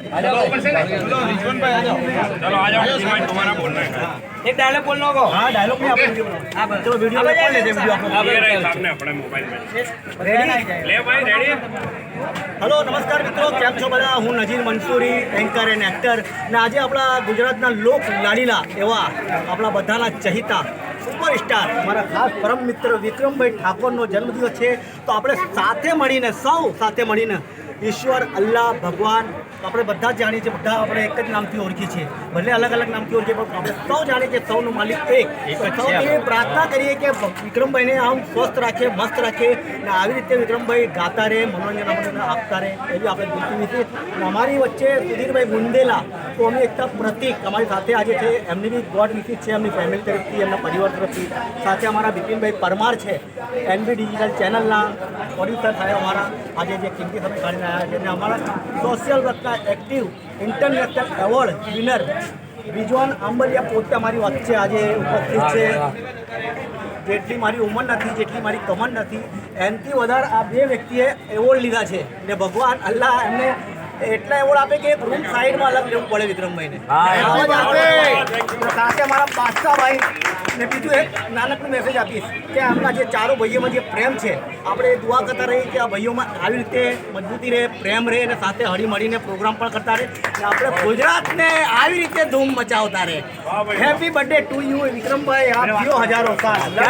चलो आ जाओ भाई, तुम्हारा बोलना है। एक डायलॉग बोलना होगा। हाँ डायलॉग में आप चलो वीडियो में कौन लेते वीडियो आप ये रहे सामने अपने मोबाइल में। रेडी ले भाई रेडी। હલો નમસ્કાર મિત્રો, કેમ છો બધા? હું Nazir Mansuri, anchor and actor, ને આજે આપણા ગુજરાતના લોક લાડીલા એવા આપણા બધાના ચહિતા સુપરસ્ટાર મારા ખાસ પરમ મિત્ર વિક્રમભાઈ ઠાકોરનો જન્મદિવસ છે. તો આપણે સાથે મળીને સૌ સાથે મળીને ઈશ્વર, અલ્લાહ, ભગવાન આપણે બધા જ જાણીએ છીએ, બધા આપણે એક જ નામથી ઓળખીએ છીએ, ભલે અલગ અલગ નામથી ઓળખીએ પણ આપણે સૌ જાણીએ છીએ સૌનો માલિક એક. સૌથી પ્રાર્થના કરીએ કે વિક્રમભાઈને આમ સ્વસ્થ રાખે, મસ્ત રાખે, ને આવી રીતે વિક્રમભાઈ ગાતા રહે, મનોરંજન આપતા રહે એવી આપણે દિલથી વિનંતી. અને અમારી વચ્ચે સુધીરભાઈ ગુંદેલા, તો અમે એકતા પ્રતિક અમારી સાથે આજે છે. એમની બી ગોડ વિશિસ છે, એમની ફેમિલી તરફથી, એમના પરિવાર તરફથી. સાથે અમારા બિપિનભાઈ પરમાર છે, એનબી ડિજિટલ ચેનલના પ્રોડ્યુસર થાય અમારા, આજે જે કિંમતી સમય કાઢીને આવ્યા છે. અને અમારા સોશિયલ વર્કના active international award winner Rizwan Ambaliya પોતે અમારી વચ્ચે આજે ઉપસ્થિત છે. જેટલી મારી ઉંમર નથી, જેટલી મારી કમર નથી, એનાથી વધારે આ બે વ્યક્તિએ એવોર્ડ લીધા છે. ને ભગવાન અલ્લાહ એમને એટલા એવોર્ડ આપે કે એક રૂમ સાઈડમાં અલગ લેવું પડે વિક્રમભાઈને. સાથે અમારા બાદશાહભાઈ ને બીજું એક નાનકડું મેસેજ આપીશ કે આમના જે ચારો ભાઈઓમાં જે પ્રેમ છે, આપણે દુઆ કરતા રહીએ કે આ ભાઈઓમાં આવી રીતે મજબૂતી રહે, પ્રેમ રહે, અને સાથે હળી મળીને પ્રોગ્રામ પણ કરતા રહે, અને આપણે ગુજરાતને આવી રીતે ધૂમ મચાવતા રહે. હેપી બર્થડે ટુ યુ વિક્રમભાઈ, આપ જીઓ હજારો સાલ.